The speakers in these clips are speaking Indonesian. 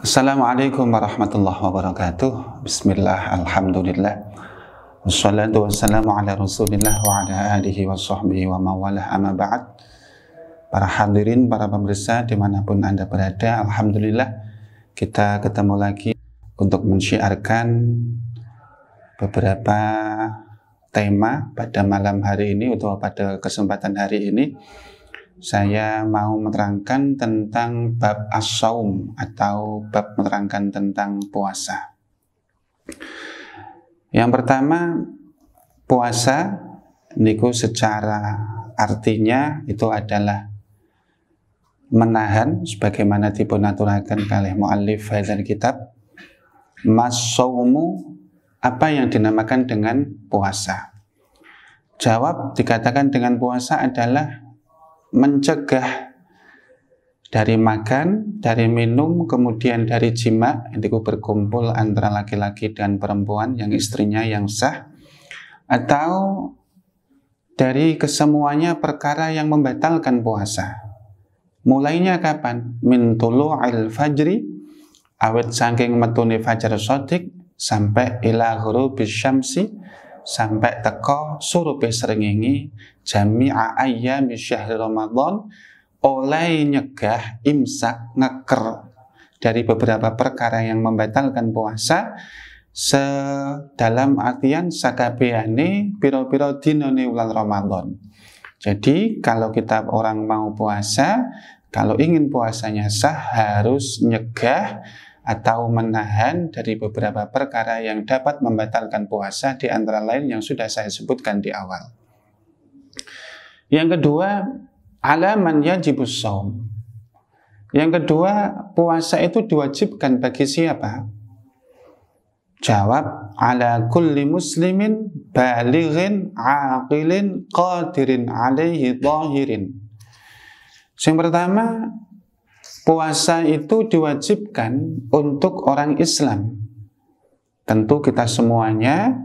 Assalamualaikum warahmatullahi wabarakatuh. Bismillah, alhamdulillah, wassalatu wassalamu ala rasulillah wa ala alihi wa sahbihi wa mawalah, amma ba'd. Para hadirin, para pemirsa dimanapun Anda berada, alhamdulillah kita ketemu lagi untuk mensyiarkan beberapa tema pada malam hari ini. Atau pada kesempatan hari ini saya mau menerangkan tentang bab as-saum atau bab menerangkan tentang puasa. Yang pertama, puasa niku secara artinya itu adalah menahan, sebagaimana dipunaturaken kalih muallif hadzal kitab. Mas-saumu, apa yang dinamakan dengan puasa? Jawab, dikatakan dengan puasa adalah mencegah dari makan, dari minum, kemudian dari jima, itu berkumpul antara laki-laki dan perempuan yang istrinya yang sah, atau dari kesemuanya perkara yang membatalkan puasa. Mulainya kapan? Min tulu'il fajri, awet saking metune fajar shadiq, sampai ila ghurubis syamsi, sampai teko surupe srengenge jami'a ayyami syahri Ramadan, oleh nyegah imsak ngeker dari beberapa perkara yang membatalkan puasa sedalam artian sakabehane pira-pira dinane wulan Ramadan. Jadi kalau kita orang mau puasa, kalau ingin puasanya sah harus nyegah atau menahan dari beberapa perkara yang dapat membatalkan puasa, di antara lain yang sudah saya sebutkan di awal. Yang kedua, ala man yajibus shaum. Yang kedua, puasa itu diwajibkan bagi siapa? Jawab, ala kulli muslimin balighin aqilin qadirin alaihi dhahirin. Yang pertama, puasa itu diwajibkan untuk orang Islam. Tentu kita semuanya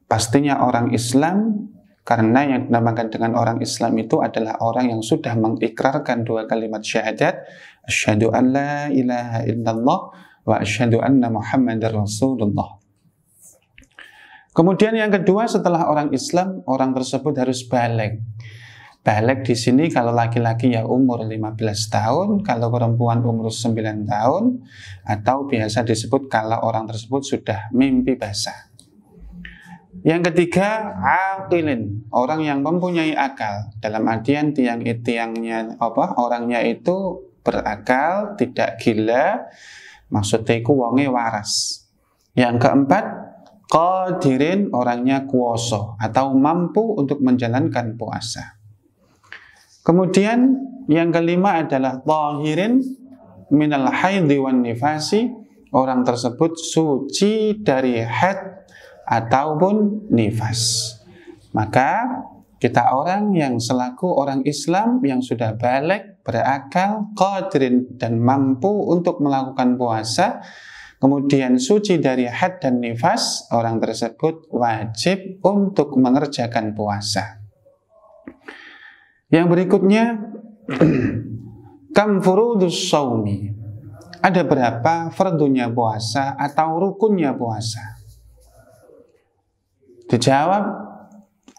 pastinya orang Islam, karena yang dinamakan dengan orang Islam itu adalah orang yang sudah mengikrarkan dua kalimat syahadat, asyhadu an la ilaha illallah wa asyhadu anna muhammadar rasulullah. Kemudian yang kedua, setelah orang Islam, orang tersebut harus baligh. Baligh di sini kalau laki-laki ya umur 15 tahun, kalau perempuan umur 9 tahun, atau biasa disebut kalau orang tersebut sudah mimpi basah. Yang ketiga, aqilin, orang yang mempunyai akal, dalam artian orangnya itu berakal, tidak gila, maksudnya itu wonge waras. Yang keempat, qadirin, orangnya kuoso atau mampu untuk menjalankan puasa. Kemudian yang kelima adalah dhahirin minal haidhi wan nifasi, orang tersebut suci dari haid ataupun nifas. Maka kita orang yang selaku orang Islam yang sudah baligh, berakal, qadirin dan mampu untuk melakukan puasa, kemudian suci dari haid dan nifas, orang tersebut wajib untuk mengerjakan puasa. Yang berikutnya, kam furudus shaumi, ada berapa fardunya puasa atau rukunnya puasa? Dijawab,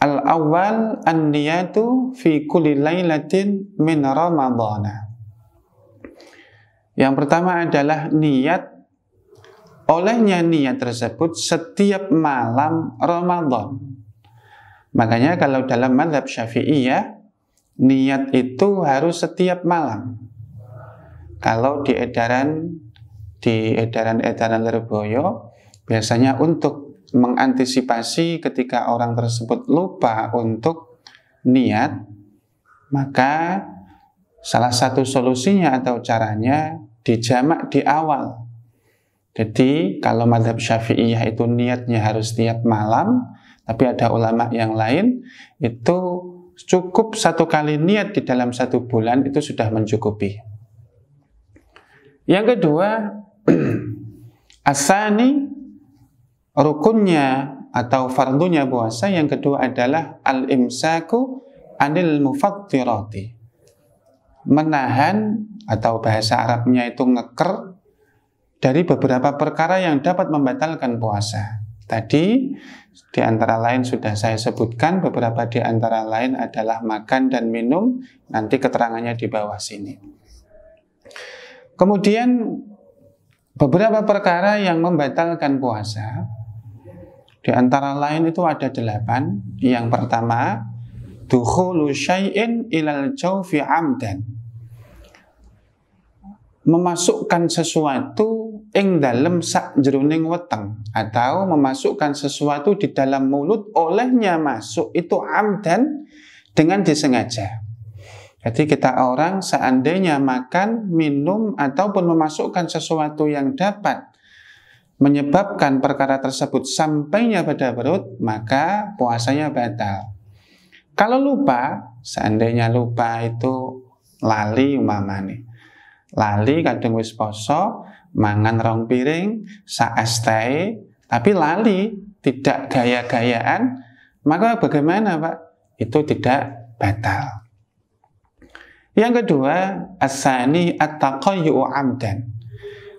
al-awwal an-niyatu fi kulli lailatin min Ramadhana. Yang pertama adalah niat, olehnya niat tersebut setiap malam Ramadan. Makanya kalau dalam mazhab Syafi'iyah, niat itu harus setiap malam. Kalau di edaran Lirboyo, biasanya untuk mengantisipasi ketika orang tersebut lupa untuk niat, maka salah satu solusinya atau caranya dijamak di awal. Jadi kalau mazhab Syafi'iyah itu niatnya harus tiap malam, tapi ada ulama yang lain itu cukup 1 kali niat di dalam 1 bulan itu sudah mencukupi. Yang kedua, asani, rukunnya atau fardunya puasa yang kedua adalah al-imsaku anil mufattirati, menahan atau bahasa Arabnya itu ngeker dari beberapa perkara yang dapat membatalkan puasa. Tadi di antara lain sudah saya sebutkan, beberapa di antara lain adalah makan dan minum, nanti keterangannya di bawah sini. Kemudian beberapa perkara yang membatalkan puasa, di antara lain itu ada 8. Yang pertama, dukhulu syai'in ilal jawfi amdan, memasukkan sesuatu ing dalem sakjroning weteng, atau memasukkan sesuatu di dalam mulut olehnya masuk itu amdan, dengan disengaja. Jadi kita orang seandainya makan, minum ataupun memasukkan sesuatu yang dapat menyebabkan perkara tersebut sampainya pada perut, maka puasanya batal. Kalau lupa, seandainya lupa itu lali umpamane, lali kadang wis poso, mangan 2 piring, saestai, tapi lali, tidak gaya-gayaan, maka bagaimana Pak? Itu tidak batal. Yang kedua, asani at-taqayyu amdan.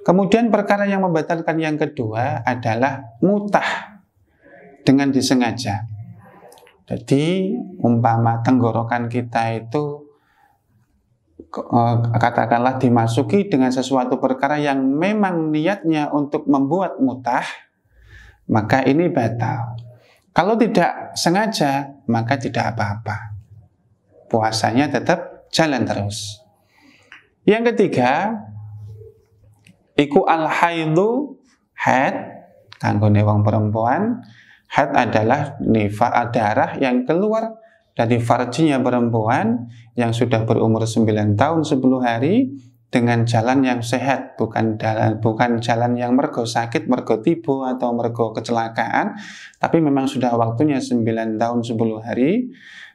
Kemudian perkara yang membatalkan yang kedua adalah mutah dengan disengaja. Jadi umpama tenggorokan kita itu katakanlah dimasuki dengan sesuatu perkara yang memang niatnya untuk membuat mutah, maka ini batal. Kalau tidak sengaja, maka tidak apa-apa, puasanya tetap jalan terus. Yang ketiga, iku al-haidu, haid kanggone wong perempuan. Haid adalah darah yang keluar dari farjinya perempuan yang sudah berumur 9 tahun 10 hari dengan jalan yang sehat, bukan jalan yang mergo sakit, mergo tiba atau mergo kecelakaan, tapi memang sudah waktunya 9 tahun 10 hari.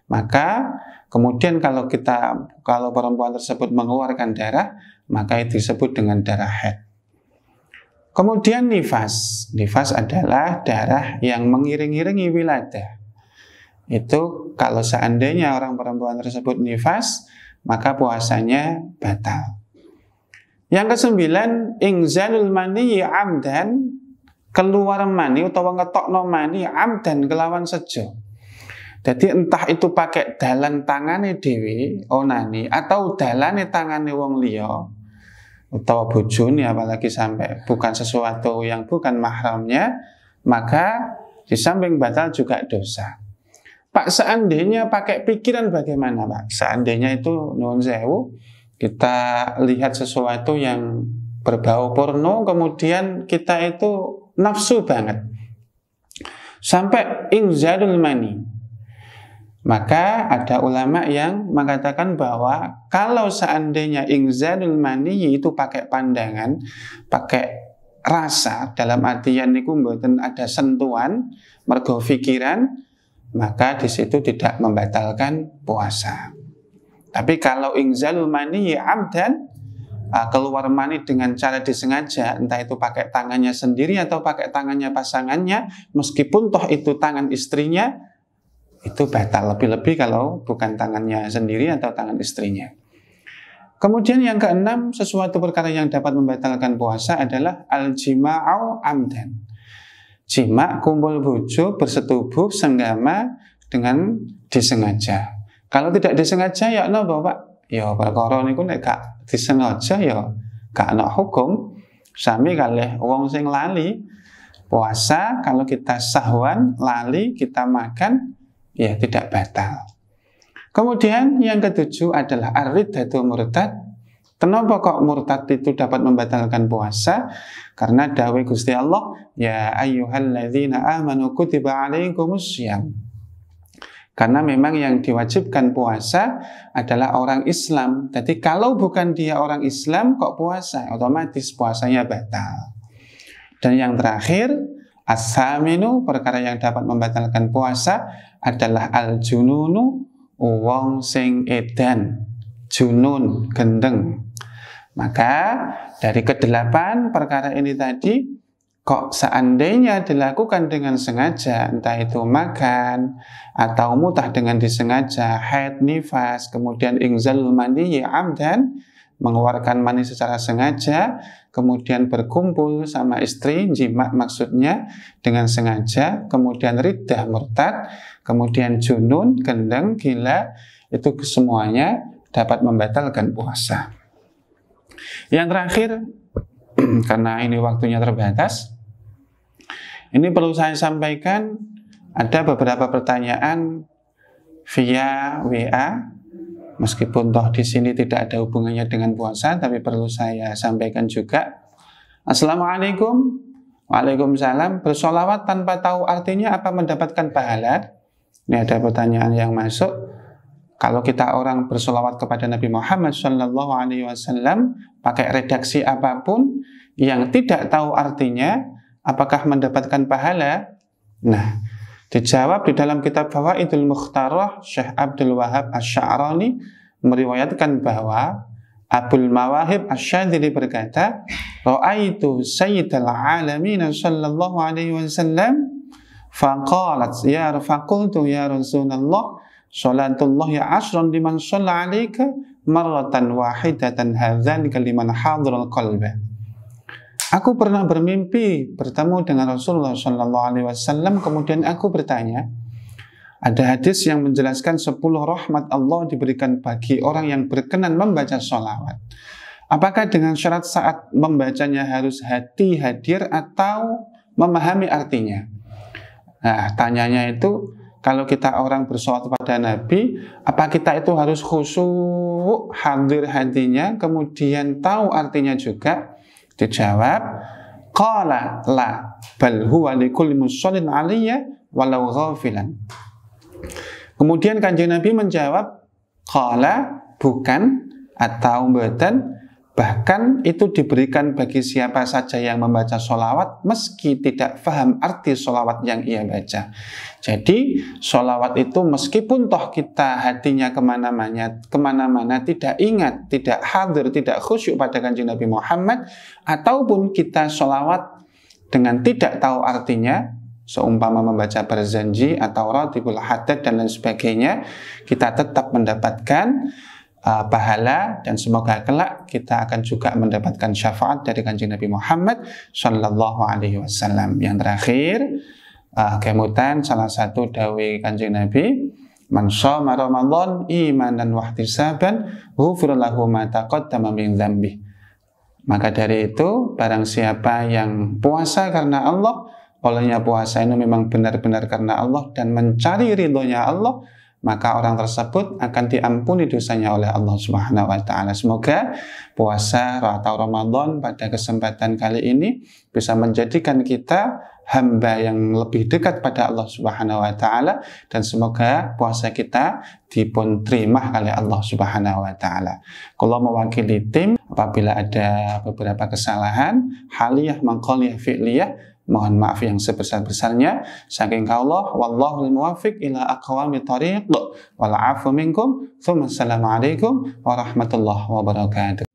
Maka kemudian kalau perempuan tersebut mengeluarkan darah, maka itu disebut dengan darah haid. Kemudian nifas. Nifas adalah darah yang mengiring-iringi wiladah. Itu kalau seandainya orang perempuan tersebut nifas, maka puasanya batal. Yang ke-9, ingzalul mani amdan, keluar mani utawa ngetokno mani amdan kelawan sejo. Jadi entah itu pakai dalan tangane dewi onani atau dalane tangane wong liya utawa bojone, apalagi sampai bukan sesuatu yang bukan mahramnya, maka di samping batal juga dosa. Pak, seandainya pakai pikiran bagaimana Pak? Seandainya itu nuwun sewu, kita lihat sesuatu yang berbau porno, kemudian kita itu nafsu banget sampai inzalul mani, maka ada ulama yang mengatakan bahwa kalau seandainya ingzalul mani itu pakai pandangan, pakai rasa, dalam artian niku mboten ada sentuhan, mergo pikiran, maka di situ tidak membatalkan puasa. Tapi kalau ingzalul mani amdan, keluar mani dengan cara disengaja, entah itu pakai tangannya sendiri atau pakai tangannya pasangannya, meskipun toh itu tangan istrinya, itu batal, lebih-lebih kalau bukan tangannya sendiri atau tangan istrinya. Kemudian yang ke-6, sesuatu perkara yang dapat membatalkan puasa adalah al-jima'u amdan. Jima, kumpul bojo, bersetubuh, senggama dengan disengaja. Kalau tidak disengaja ya no Bapak, ya perkara niku nek gak disengaja ya gak ana hukum. Sami kalih wong sing lali puasa, kalau kita sahwan, lali, kita makan, ya tidak batal. Kemudian yang ke-7 adalah ar-riddatu murtad. Kenapa kok murtad itu dapat membatalkan puasa? Karena dawuh Gusti Allah, ya ayyuhalladzina amanu kutiba alaikumussyam. Karena memang yang diwajibkan puasa adalah orang Islam. Jadi kalau bukan dia orang Islam kok puasa, otomatis puasanya batal. Dan yang terakhir, as-saminu, perkara yang dapat membatalkan puasa adalah al-jununu wong sing edan, junun, gendeng. Maka dari kedelapan perkara ini tadi, kok seandainya dilakukan dengan sengaja, entah itu makan atau mutah dengan disengaja, haid, nifas, kemudian ingzalul mani amdan, mengeluarkan mani secara sengaja, kemudian berkumpul sama istri, jima maksudnya dengan sengaja, kemudian riddah murtad, kemudian junun, gendeng, gila, itu semuanya dapat membatalkan puasa. Yang terakhir, karena ini waktunya terbatas, ini perlu saya sampaikan, ada beberapa pertanyaan via WA, meskipun toh di sini tidak ada hubungannya dengan puasa, tapi perlu saya sampaikan juga. Assalamualaikum. Waalaikumsalam. Bersolawat tanpa tahu artinya apa mendapatkan pahala? Ini ada pertanyaan yang masuk. Kalau kita orang bersolawat kepada Nabi Muhammad SAW pakai redaksi apapun yang tidak tahu artinya, apakah mendapatkan pahala? Nah, dijawab di dalam kitab Fawaidul Mukhtarah, Syekh Abdul Wahab Asy-Sya'rani meriwayatkan bahwa Abul Mawahib Asy-Syadzili berkata, "Ra'aitu Sayyidal Alamin sallallahu alaihi wasallam faqalat faqultu ya Rasulullah salatullahi asran liman shalla 'alaika marratan wahidatan hadzalika liman hadiral qalba." Aku pernah bermimpi bertemu dengan Rasulullah sallallahu alaihi wasallam, kemudian aku bertanya, ada hadis yang menjelaskan 10 rahmat Allah diberikan bagi orang yang berkenan membaca sholawat. Apakah dengan syarat saat membacanya harus hati hadir atau memahami artinya? Nah, tanyanya itu, kalau kita orang bersolawat kepada Nabi, apa kita itu harus khusyuk, hadir hatinya, kemudian tahu artinya juga? Dijawab, qala la, bal huwa likulli musallin aliyya walau ghafilan. Kemudian Kanjeng Nabi menjawab, qala, bukan atau mboten, bahkan itu diberikan bagi siapa saja yang membaca sholawat meski tidak paham arti sholawat yang ia baca. Jadi sholawat itu meskipun toh kita hatinya kemana-mana tidak ingat, tidak hadir, tidak khusyuk pada Kanjeng Nabi Muhammad, ataupun kita sholawat dengan tidak tahu artinya, seumpama membaca berzanji atau ratibul haddad dan lain sebagainya, kita tetap mendapatkan pahala, dan semoga kelak kita akan juga mendapatkan syafaat dari Kanjeng Nabi Muhammad sallallahu alaihi wasallam. Yang terakhir, kemudian salah satu dawai Kanjeng Nabi, man shoma Ramadan imanan wa ihtisaban ghufira lahu ma taqaddama min dzambi. Maka dari itu, barang siapa yang puasa karena Allah, olehnya puasa ini memang benar-benar karena Allah dan mencari ridhonya Allah, maka orang tersebut akan diampuni dosanya oleh Allah Subhanahu wa taala. Semoga puasa atau Ramadan pada kesempatan kali ini bisa menjadikan kita hamba yang lebih dekat pada Allah Subhanahu wa taala, dan semoga puasa kita dipun terima oleh Allah Subhanahu wa taala. Kalau mewakili tim, apabila ada beberapa kesalahan haliyah, maqaliyah, fi'liyah, mohon maaf yang sebesar-besarnya. Saking Allah, wallahul muwaffiq ila aqwamit thariq, wal 'afu minkum. Assalamualaikum warahmatullahi wabarakatuh.